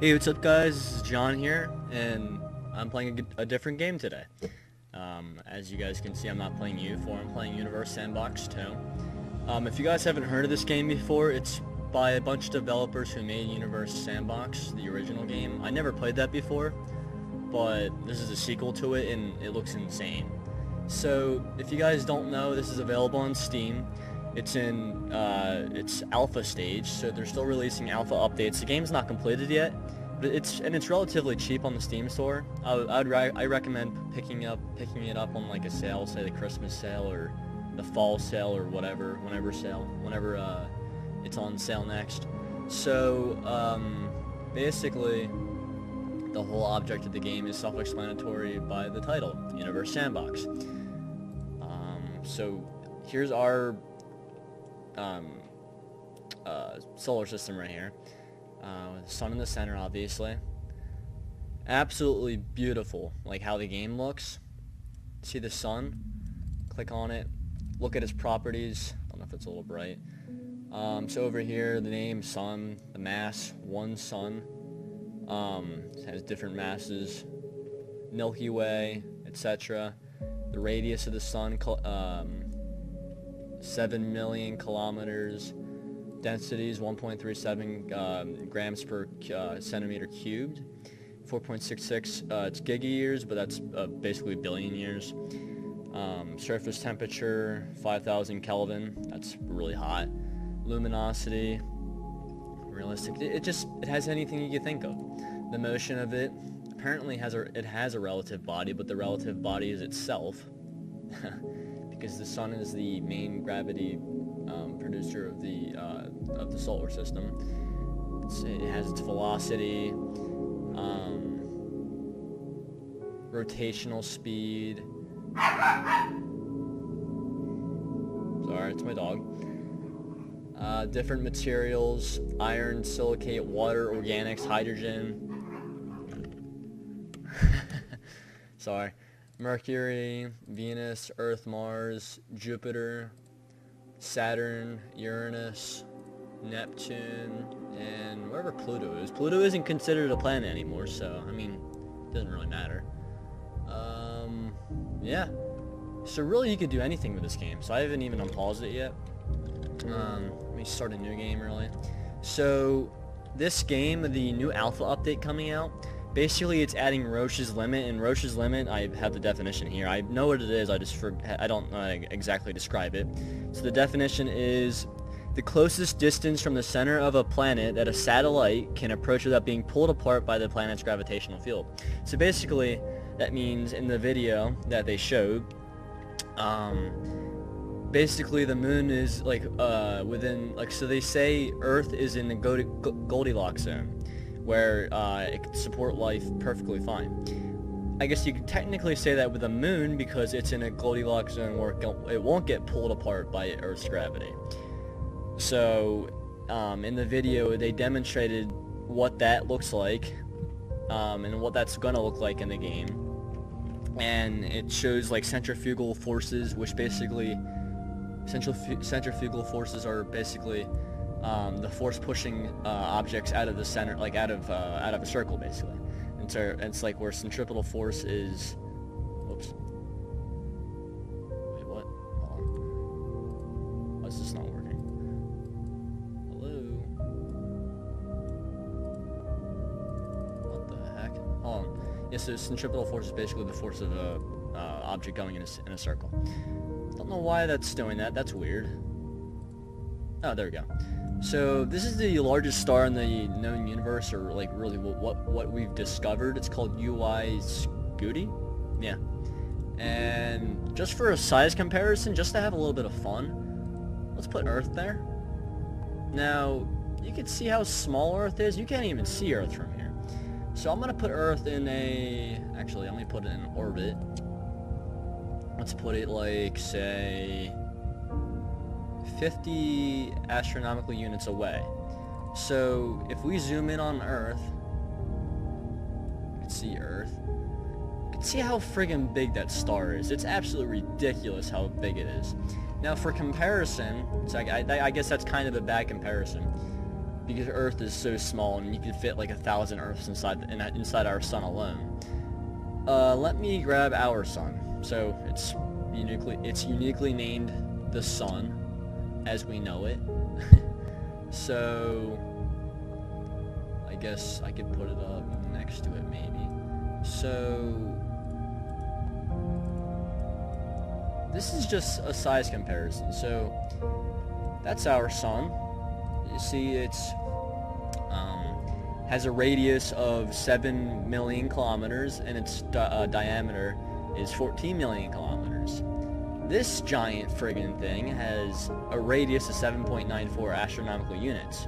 Hey, what's up guys? This is John here, and I'm playing a different game today. As you guys can see, I'm not playing U4, I'm playing Universe Sandbox 2. If you guys haven't heard of this game before, it's by a bunch of developers who made Universe Sandbox, the original game. I never played that before, but this is a sequel to it, and it looks insane. So, if you guys don't know, this is available on Steam. It's in its alpha stage, so they're still releasing alpha updates. The game's not completed yet, but it's relatively cheap on the Steam store. I recommend picking it up on like a sale, say the Christmas sale or the fall sale or whenever it's on sale next. So basically, the whole object of the game is self-explanatory by the title, Universe Sandbox. So here's our solar system right here, with the sun in the center, obviously. Absolutely beautiful, like how the game looks. See the sun? Click on it, look at its properties. I don't know if it's a little bright. So over here, the name, sun, the mass, one sun. It has different masses, Milky Way, etc. The radius of the sun, 7 million kilometers. Densities 1.37 grams per centimeter cubed. 4.66 it's giga-years, but that's basically billion years. Surface temperature 5,000 Kelvin. That's really hot. Luminosity, realistic. It has anything you can think of. The motion of it apparently it has a relative body, but the relative body is itself. Because the sun is the main gravity producer of the solar system. It has its velocity, rotational speed. Sorry, it's my dog. Different materials: iron, silicate, water, organics, hydrogen. Sorry. Mercury, Venus, Earth, Mars, Jupiter, Saturn, Uranus, Neptune, and wherever Pluto is. Pluto isn't considered a planet anymore, so, I mean, it doesn't really matter. Yeah. So really you could do anything with this game, so I haven't even unpaused it yet. Let me start a new game, really. So, this game, the new alpha update coming out, basically, it's adding Roche's limit, and Roche's limit, I have the definition here. I know what it is, I don't exactly describe it. So the definition is the closest distance from the center of a planet that a satellite can approach without being pulled apart by the planet's gravitational field. So basically, that means in the video that they showed, basically the moon is like within, like, so they say Earth is in the Goldilocks zone, where it can support life perfectly fine. I guess you could technically say that with the moon because it's in a Goldilocks zone where it won't get pulled apart by Earth's gravity. So in the video they demonstrated what that looks like, and what that's gonna look like in the game. And it shows like centrifugal forces, which basically centrifugal forces are basically the force pushing objects out of the center, like out of a circle, basically. And so it's like where centripetal force is. Whoops. Wait, what? Hold on. Why is this not working? Hello. What the heck? Hold on. Yeah, so centripetal force is basically the force of a object going in a circle. Don't know why that's doing that. That's weird. Oh, there we go. So this is the largest star in the known universe, or like really what we've discovered. It's called UI Scuti. Yeah. And just for a size comparison, just to have a little bit of fun, let's put Earth there. Now, you can see how small Earth is. You can't even see Earth from here. So I'm gonna put Earth in actually, I'm gonna put it in orbit. Let's put it like, say, 50 astronomical units away. So if we zoom in on Earth, you can see Earth. You can see how friggin' big that star is. It's absolutely ridiculous how big it is. Now for comparison, so I guess that's kind of a bad comparison. because Earth is so small and you could fit like 1,000 Earths inside our sun alone. Let me grab our sun. So it's uniquely named the sun as we know it. So I guess I could put it up next to it maybe. So this is just a size comparison. So that's our sun. You see it's has a radius of 7 million kilometers and its diameter is 14 million kilometers. This giant friggin' thing has a radius of 7.94 astronomical units.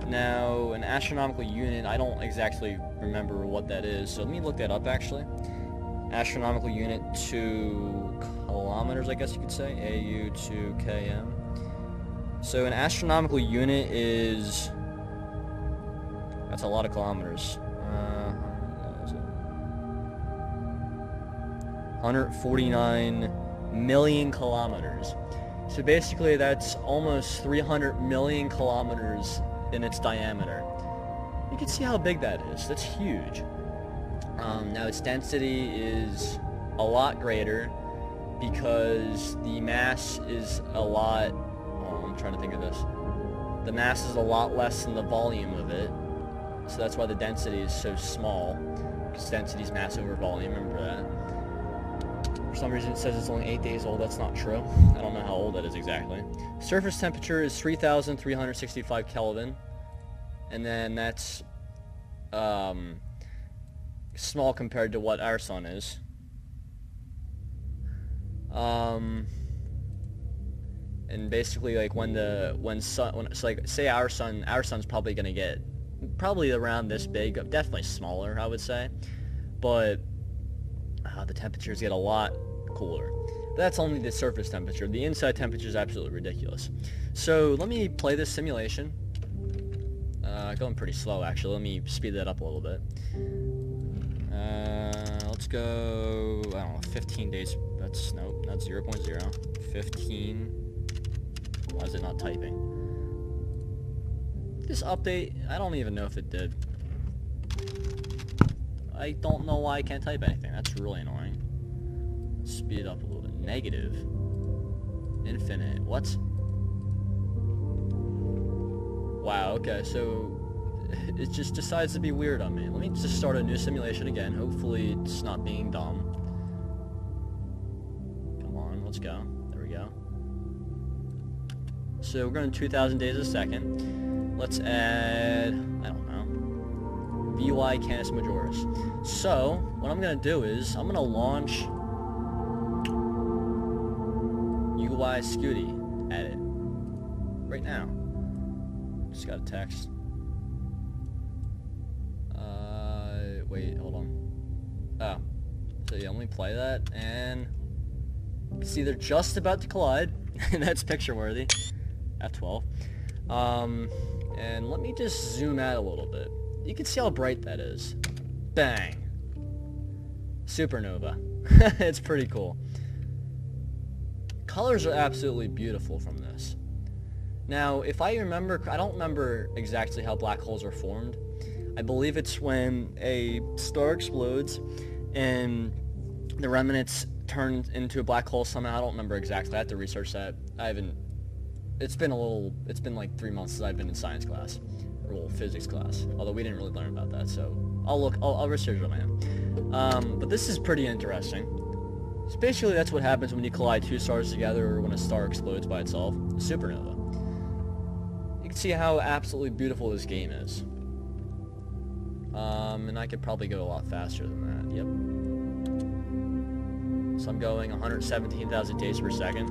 Now, an astronomical unit, I don't exactly remember what that is, so let me look that up actually. Astronomical unit to kilometers, I guess you could say, AU to km. So an astronomical unit is, that's a lot of kilometers. 149 million kilometers. So basically that's almost 300 million kilometers in its diameter. You can see how big that is. That's huge. Now its density is a lot greater because the mass is a lot, I'm trying to think of this. The mass is a lot less than the volume of it. So that's why the density is so small. Because density is mass over volume, remember that. For some reason it says it's only 8 days old. That's not true. I don't know how old that is exactly. Surface temperature is 3,365 Kelvin. And then that's small compared to what our sun is. And basically like say our sun's probably gonna get around this big, definitely smaller I would say, but the temperatures get a lot cooler. But that's only the surface temperature. The inside temperature is absolutely ridiculous. So let me play this simulation. Going pretty slow actually. Let me speed that up a little bit. Let's go, I don't know, 15 days. That's, nope, not 0.0. 15. Why is it not typing? This update, I don't even know if it did. I don't know why I can't type anything. That's really annoying. Speed it up a little bit. Negative. Infinite. What? Wow, okay, so it just decides to be weird on me. Let me just start a new simulation again. Hopefully it's not being dumb. Come on, let's go. There we go. So we're going 2,000 days a second. Let's add, I don't know, VY Canis Majoris. So, what I'm going to do is, I'm going to launch UI Scooty Edit right now. Just got a text. Wait, hold on. Oh. So yeah, let me play that, and you can see they're just about to collide. That's picture worthy. F12. And let me just zoom out a little bit. You can see how bright that is. Bang. Supernova. It's pretty cool. Colors are absolutely beautiful from this. Now, if I remember, I don't remember exactly how black holes are formed. I believe it's when a star explodes and the remnants turn into a black hole somehow. I don't remember exactly. I have to research that. It's been like 3 months since I've been in science class, or well, physics class, although we didn't really learn about that, so I'll research it on my own. But this is pretty interesting. So basically that's what happens when you collide two stars together, or when a star explodes by itself, a supernova. You can see how absolutely beautiful this game is. And I could probably go a lot faster than that, yep. So I'm going 117,000 days per second.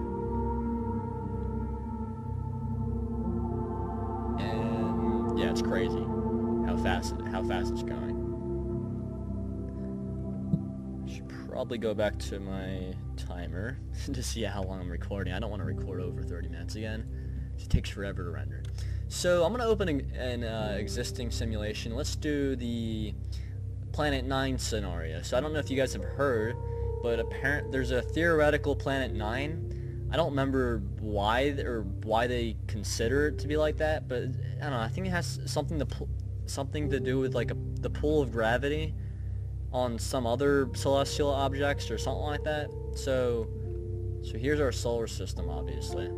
And yeah, it's crazy how fast it's going. I should probably go back to my timer to see how long I'm recording. I don't want to record over 30 minutes again. It takes forever to render. So I'm going to open an existing simulation. Let's do the Planet 9 scenario. So I don't know if you guys have heard, but there's a theoretical Planet 9 I don't remember why they consider it to be like that, but I don't know. I think it has something to do with like the pull of gravity on some other celestial objects or something like that. So here's our solar system. Obviously,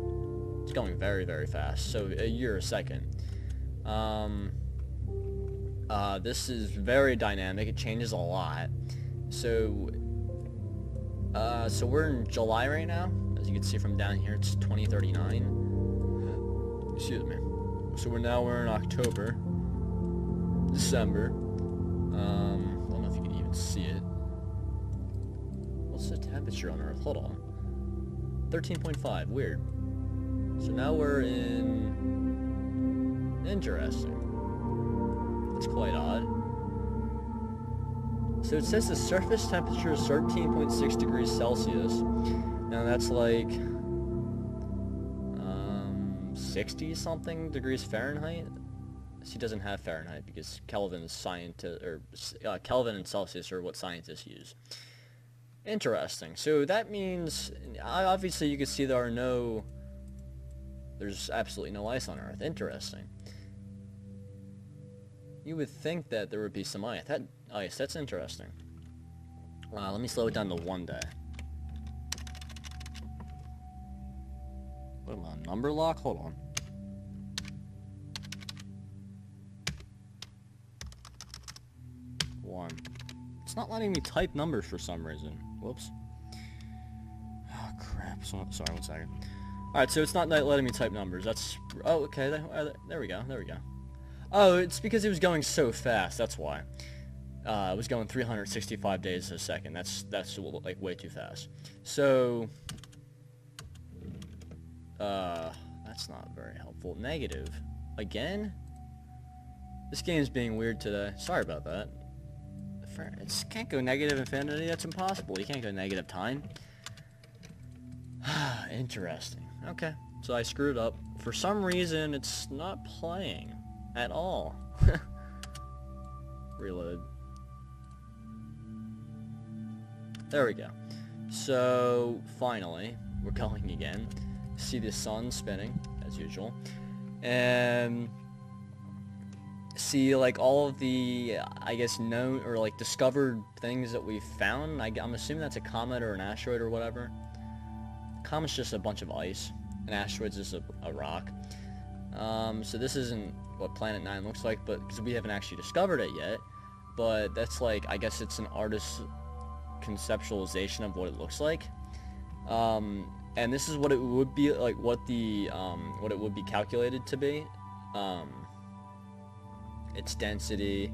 it's going very, very fast. So a year a second. This is very dynamic. It changes a lot. So we're in July right now. As you can see from down here, it's 2039. Excuse me. So we're in October, December. I don't know if you can even see it. What's the temperature on Earth? Hold on. 13.5. Weird. So now we're in... Interesting. That's quite odd. So it says the surface temperature is 13.6 degrees Celsius. Now that's like 60 something degrees Fahrenheit. He doesn't have Fahrenheit because Kelvin and Celsius are what scientists use. Interesting. So that means obviously you can see there's absolutely no ice on Earth. Interesting. You would think that there would be some ice. That's interesting. Let me slow it down to 1 day. What am I, number lock? Hold on. One. It's not letting me type numbers for some reason. Whoops. Oh, crap. Sorry, 1 second. Alright, so it's not letting me type numbers. That's... Oh, okay. There we go. Oh, it's because it was going so fast. That's why. It was going 365 days a second. That's like way too fast. So... that's not very helpful. Negative. Again? This game's being weird today. Sorry about that. It can't go negative infinity. That's impossible. You can't go negative time. Interesting. Okay. So I screwed up. For some reason, it's not playing at all. Reload. There we go. So, finally, we're going again. See the sun spinning, as usual. And see, like, all of the, I guess, known or, like, discovered things that we've found. I'm assuming that's a comet or an asteroid or whatever. A comet's just a bunch of ice. An asteroid's just a rock. So this isn't what Planet 9 looks like, but because we haven't actually discovered it yet. But that's like, I guess it's an artist's conceptualization of what it looks like. And this is what it would be like, what it would be calculated to be. Its density.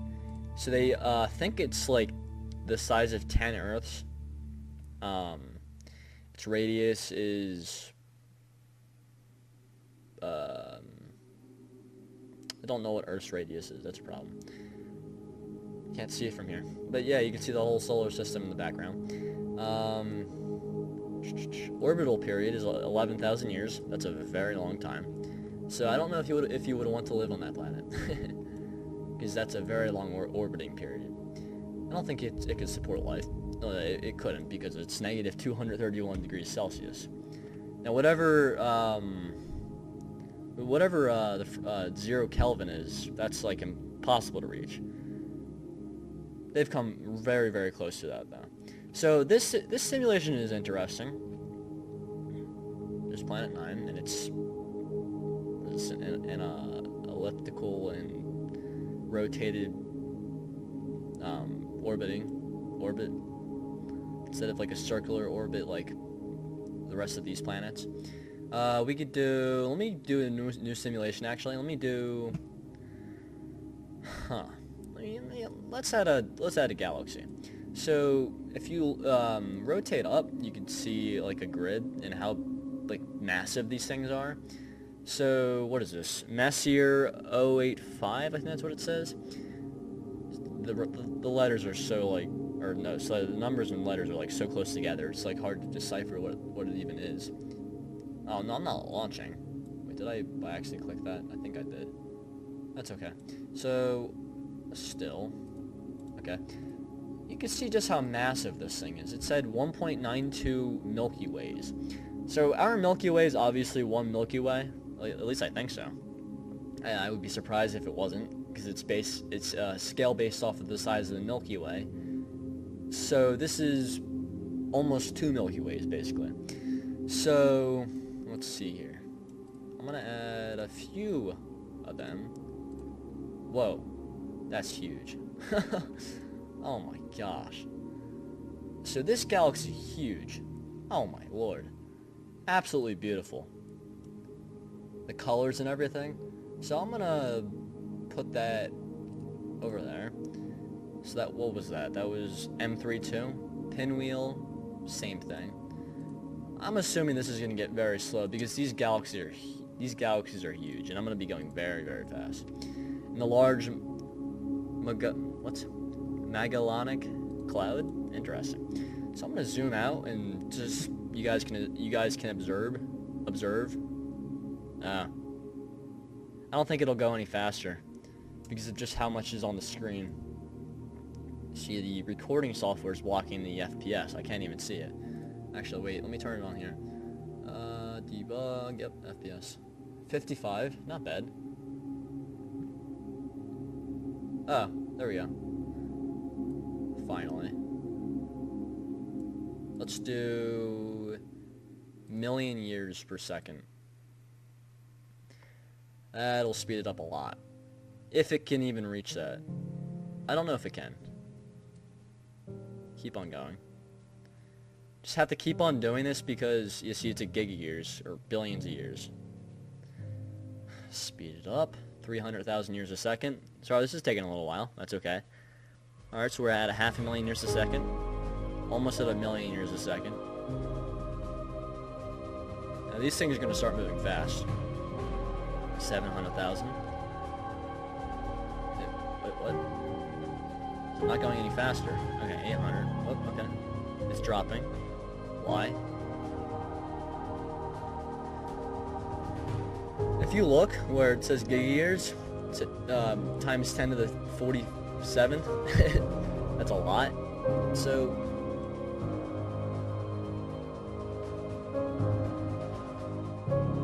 So they think it's like the size of 10 Earths. Its radius is I don't know what Earth's radius is. That's a problem. Can't see it from here. But yeah, you can see the whole solar system in the background. Orbital period is 11,000 years. That's a very long time. So I don't know if you would want to live on that planet, because that's a very long orbiting period. I don't think it could support life. It couldn't, because it's negative 231 degrees Celsius. Now whatever the 0 Kelvin is, that's like impossible to reach. They've come very, very close to that, though. So this simulation is interesting. There's Planet 9, and it's an elliptical and rotated orbit instead of like a circular orbit like the rest of these planets. We could do. Let me do a new simulation. Actually, let me do. Let's add a galaxy. So if you rotate up, you can see like a grid and how like massive these things are. So what is this? Messier 085, I think that's what it says. The letters are so like, or no, so the numbers and letters are like so close together. It's like hard to decipher what it even is. Oh no, I'm not launching. Wait, did I by accident click that? I think I did. That's okay. So still, okay. You can see just how massive this thing is. It said 1.92 Milky Ways. So our Milky Way is obviously one Milky Way. At least I think so. I would be surprised if it wasn't, because it's scale based off of the size of the Milky Way. So this is almost two Milky Ways, basically. So let's see here. I'm gonna add a few of them. Whoa, that's huge. Oh my gosh. So this galaxy is huge. Oh my lord. Absolutely beautiful. The colors and everything. So I'm gonna put that over there. So that, what was that? That was M32. Pinwheel, same thing. I'm assuming this is gonna get very slow because these galaxies are huge, and I'm gonna be going very, very fast. And the large Magellanic Cloud, interesting. So I'm gonna zoom out and just you guys can observe. I don't think it'll go any faster because of just how much is on the screen. See, the recording software is blocking the FPS. I can't even see it. Actually, wait, let me turn it on here. Debug, yep, FPS. 55, not bad. Oh, there we go. Finally. Let's do million years per second. That'll speed it up a lot. If it can even reach that. I don't know if it can. Keep on going. Just have to keep on doing this because, you see, it's a gig of years, or billions of years. Speed it up. 300,000 years a second. Sorry, this is taking a little while. That's okay. Alright, so we're at 500,000 years a second. Almost at 1,000,000 years a second. Now these things are going to start moving fast. 700,000. Wait, what? It's not going any faster. Okay, 800. Oh, okay. It's dropping. Why? If you look where it says gig years, it's times 10 to the 47th. That's a lot. So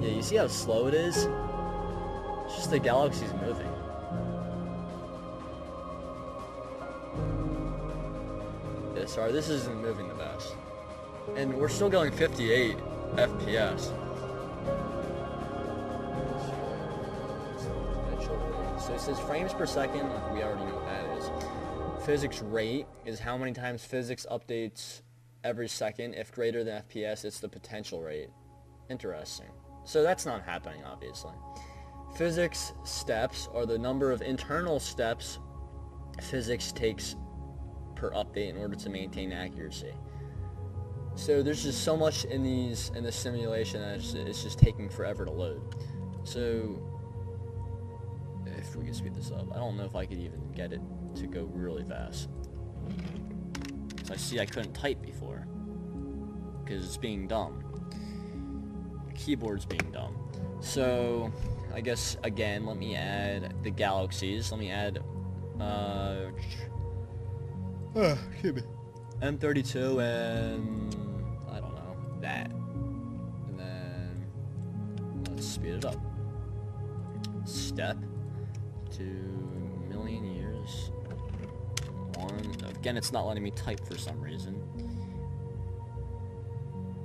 yeah, you see how slow it is? It's just the galaxy's moving. Yeah, sorry, this isn't moving the best. And we're still going 58 FPS. So it says frames per second, we already know what that is. Physics rate is how many times physics updates every second. If greater than FPS, it's the potential rate. Interesting. So that's not happening, obviously. Physics steps are the number of internal steps physics takes per update in order to maintain accuracy. So there's just so much in this simulation that it's just taking forever to load. So if we can speed this up, I don't know if I could even get it to go really fast. So I see I couldn't type before because it's being dumb. The keyboard's being dumb. So I guess again, let me add the galaxies. Let me add excuse me. M32 and I don't know, that. And then let's speed it up. Step to 1,000,000 years. Again, it's not letting me type for some reason.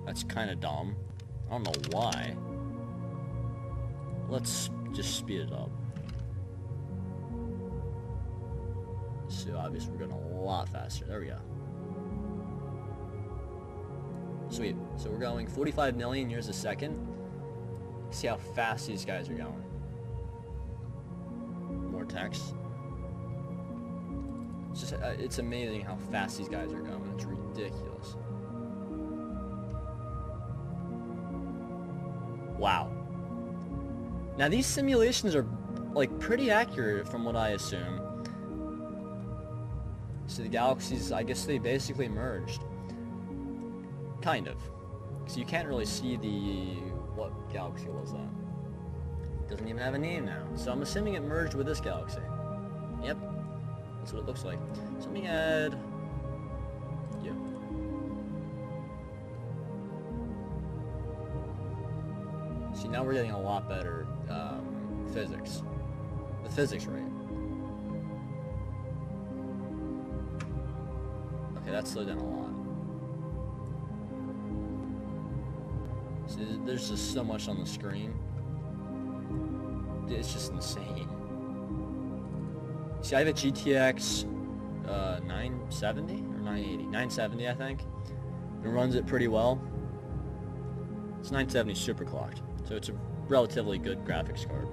That's kind of dumb. I don't know why. Let's just speed it up. So obviously we're going a lot faster. There we go. Sweet. So we're going 45 million years a second. See how fast these guys are going. More text. It's just, it's amazing how fast these guys are going. It's ridiculous. Wow. Now these simulations are like pretty accurate from what I assume. So the galaxies, I guess they basically merged. Kind of. So you can't really see what galaxy was that? It doesn't even have a name now. So I'm assuming it merged with this galaxy. Yep. That's what it looks like. So let me add you. See, now we're getting a lot better physics. The physics rate. Okay, that slowed down a lot. See, there's just so much on the screen. It's just insane. See, I have a GTX 970 or 980? 970, I think. It runs it pretty well. It's 970 super clocked, so it's a relatively good graphics card.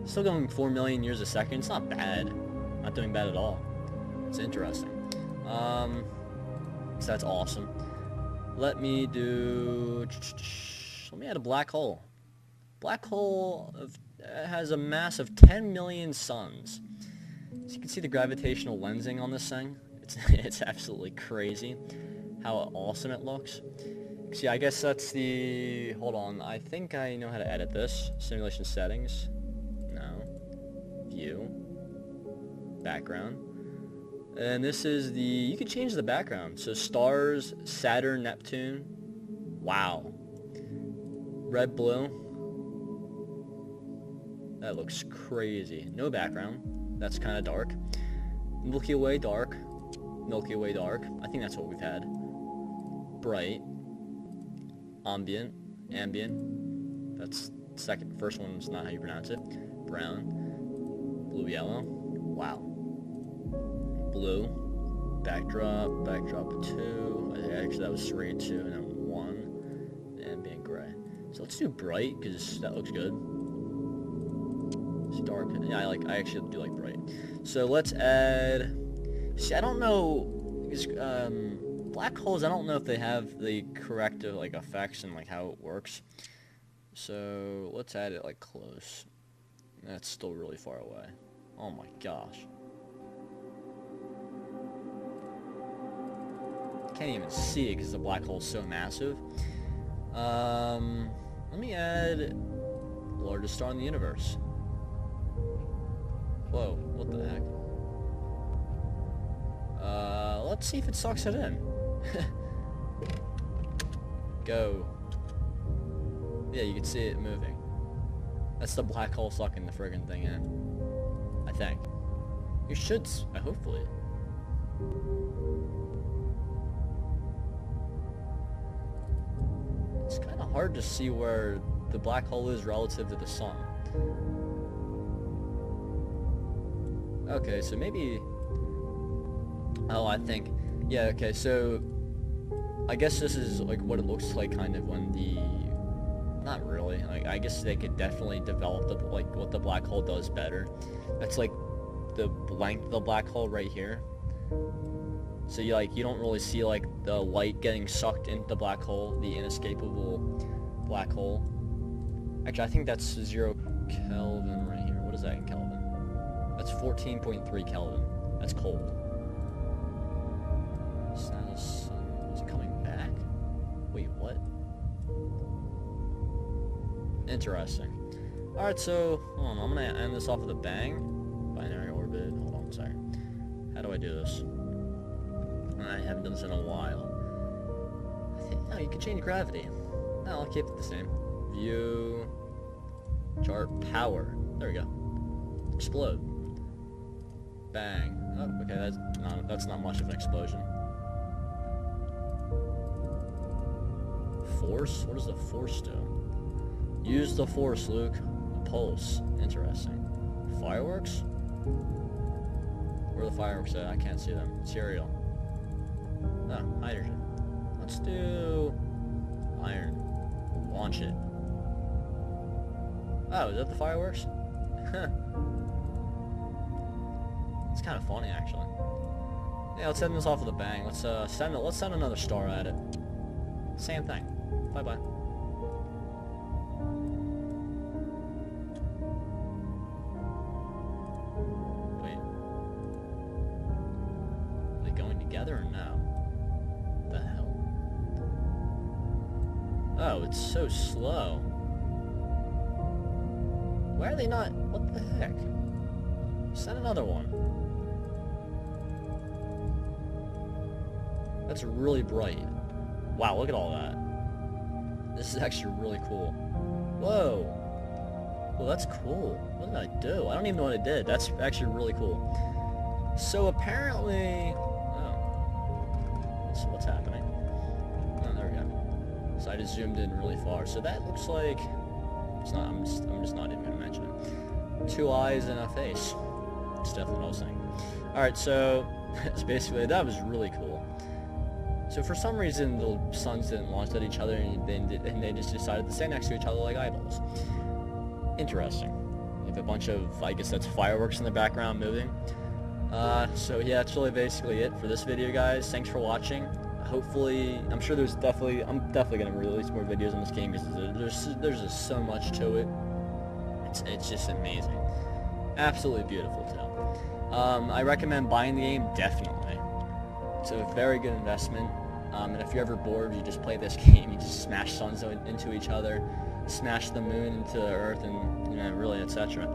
Still going 4 million years a second. It's not bad. Not doing bad at all. It's interesting. So that's awesome. Let me add a black hole. Black hole has a mass of 10 million suns. So you can see the gravitational lensing on this thing. It's absolutely crazy how awesome it looks. See, I guess that's the... Hold on. I think I know how to edit this. Simulation settings. No. View. Background. And this is the... You can change the background. So stars, Saturn, Neptune. Wow. Red, blue. That looks crazy. No background. That's kind of dark. Milky Way, dark. Milky Way, dark. I think that's what we've had. Bright. Ambient. That's second. First one's not how you pronounce it. Brown. Blue, yellow. Wow. Blue. Backdrop 2. Actually, that was 3 and 2, and then 1. Ambient gray. So let's do bright, because that looks good. It's dark. Yeah, I actually do like bright. So let's add... See, I don't know... Because, black holes, I don't know if they have the corrective, like, effects and, like, how it works. So let's add it, like, close. That's still really far away. Oh my gosh. Can't even see it because the black hole's so massive. Let me add largest star in the universe. Whoa, what the heck? Let's see if it sucks it in. Go. Yeah, you can see it moving. That's the black hole sucking the friggin' thing in. I think. You should, hopefully. It's kind of hard to see where the black hole is relative to the sun. Okay, so maybe... Oh, I think... Yeah, okay, so... I guess this is, like, what it looks like kind of when the... Not really. Like, I guess they could definitely develop, the, like, what the black hole does better. That's, like, the length of the black hole right here. So, you, like, you don't really see, like, the light getting sucked into the black hole, the inescapable black hole. Actually, I think that's 0 Kelvin right here. What is that in Kelvin? That's 14.3 Kelvin. That's cold. Is it coming back? Wait, what? Interesting. Alright, so, hold on, I'm gonna end this off with a bang. Binary orbit, hold on a second. How do I do this? I haven't done this in a while. I think, no, you can change gravity. No, I'll keep it the same. View. Chart power. There we go. Explode. Bang. Oh, okay, that's not much of an explosion. Force? What does the force do? Use the force, Luke. A pulse. Interesting. Fireworks? Where are the fireworks at? I can't see them. Cereal. Oh, hydrogen. Let's do... iron. Launch it. Oh, is that the fireworks? It's kind of funny, actually. Yeah, let's end this off with a bang. Let's send another star at it. Same thing. Bye-bye. Wait. Are they going together or no? What the hell? Oh, it's so slow. Why are they not... What the heck? Send another one. That's really bright. Wow, look at all that. This is actually really cool. Whoa. Well, that's cool. What did I do? I don't even know what I did. That's actually really cool. So apparently... Oh. So what's happening? Oh, there we go. So I just zoomed in really far. So that looks like... It's not... I'm just not even going to mention it. 2 eyes and a face. That's definitely what I was saying. Alright, so... it's basically... That was really cool. So for some reason, the suns didn't launch at each other, and they just decided to stand next to each other like eyeballs. Interesting. You have a bunch of, I guess that's fireworks in the background moving. So yeah, that's really basically it for this video, guys. Thanks for watching. Hopefully, I'm definitely going to release more videos on this game because there's just so much to it. It's just amazing. Absolutely beautiful too. I recommend buying the game, definitely. It's a very good investment. And if you're ever bored, you just play this game. You just smash suns into each other, smash the moon into the earth, and really, etc.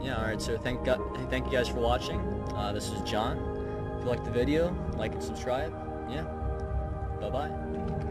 Yeah, alright, so thank you guys for watching. This is John. If you liked the video, like and subscribe. Yeah. Bye-bye.